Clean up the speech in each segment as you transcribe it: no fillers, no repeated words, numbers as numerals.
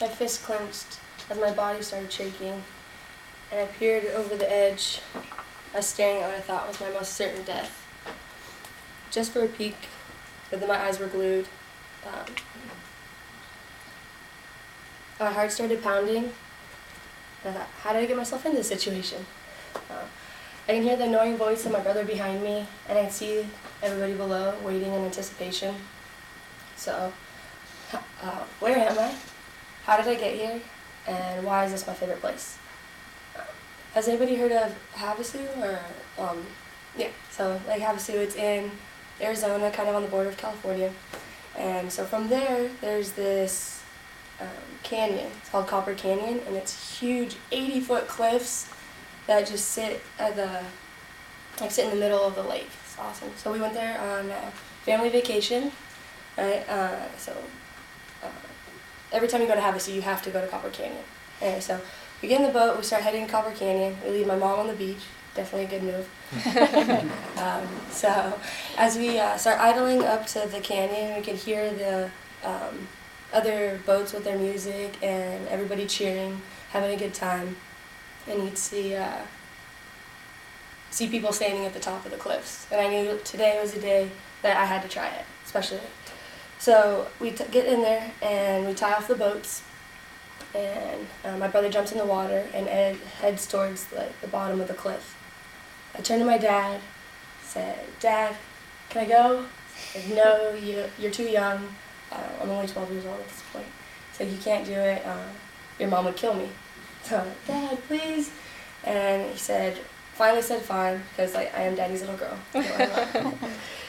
My fist clenched as my body started shaking, and I peered over the edge. I was staring at what I thought was my most certain death. Just for a peek, but then my eyes were glued. My heart started pounding, and I thought, how did I get myself in this situation? I can hear the annoying voice of my brother behind me, and I can see everybody below waiting in anticipation. So, where am I? How did I get here? And why is this my favorite place? Has anybody heard of Havasu? Yeah, so Lake Havasu, it's in Arizona, kind of on the border of California. And so from there, there's this canyon. It's called Copper Canyon, and it's huge 80-foot cliffs that just sit in the middle of the lake. It's awesome. So we went there on family vacation, right? Every time you go to Havasu, you have to go to Copper Canyon. And so we get in the boat, we start heading to Copper Canyon. We leave my mom on the beach. Definitely a good move. So as we start idling up to the canyon, we could hear the other boats with their music and everybody cheering, having a good time. And you'd see people standing at the top of the cliffs. And I knew today was the day that I had to try it, especially. So we get in there and we tie off the boats, and my brother jumps in the water and Ed heads towards the bottom of the cliff. I turned to my dad, said, "Dad, can I go?" He said, "No, you're too young. I'm only 12 years old at this point, so you can't do it. Your mom would kill me." So, "Dad, please." And he finally said fine, because I am Daddy's little girl.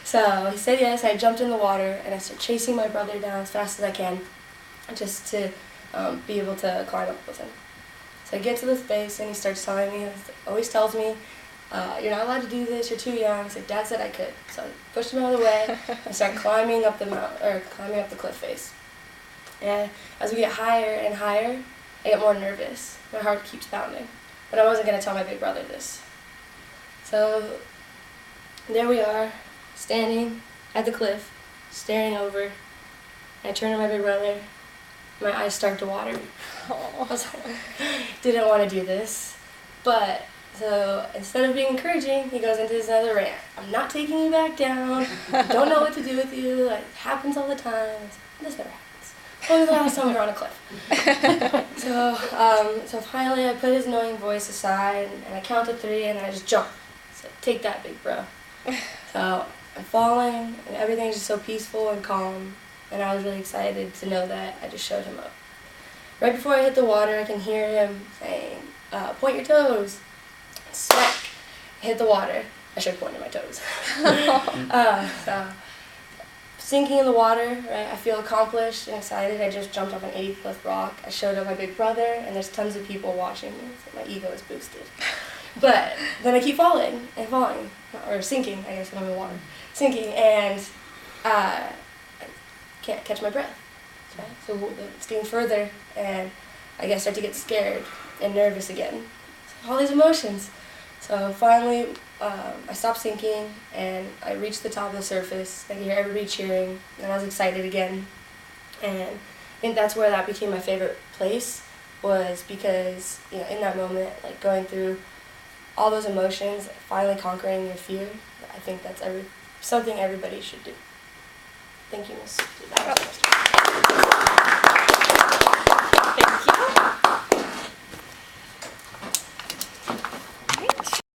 So he said yes. I jumped in the water and I started chasing my brother down as fast as I can, just to be able to climb up with him. So I get to this base and he starts telling me, always tells me, "You're not allowed to do this. You're too young." So Dad said I could. So I pushed him out of the way and started climbing up the cliff face. And as we get higher and higher, I get more nervous. My heart keeps pounding, but I wasn't going to tell my big brother this. So there we are, standing at the cliff, staring over. I turn to my big brother. My eyes start to water. I was like, didn't want to do this. But, so instead of being encouraging, he goes into this other rant. "I'm not taking you back down. I don't know what to do with you. It happens all the time." This never happens. Only the last time we were on a cliff. So finally I put his annoying voice aside and I count to 3 and I just jump. So take that, big bro. So I'm falling and everything's just so peaceful and calm, and I was really excited to know that I just showed him up. Right before I hit the water, I can hear him saying, "Point your toes." Smack! I hit the water. I should have pointed my toes. So sinking in the water, right? I feel accomplished and excited. I just jumped off an 80-foot rock. I showed up my big brother, and there's tons of people watching me. So my ego is boosted. But then I keep falling and falling, or sinking, I guess, when I'm in water. Sinking, and I can't catch my breath. Okay? So it's getting further, and I guess start to get scared and nervous again. So all these emotions. So finally, I stopped sinking, and I reached the top of the surface. I could hear everybody cheering, and I was excited again. And I think that's where that became my favorite place, was because, in that moment, going through all those emotions, finally conquering your fear, I think that's something everybody should do. Thank you, Miss.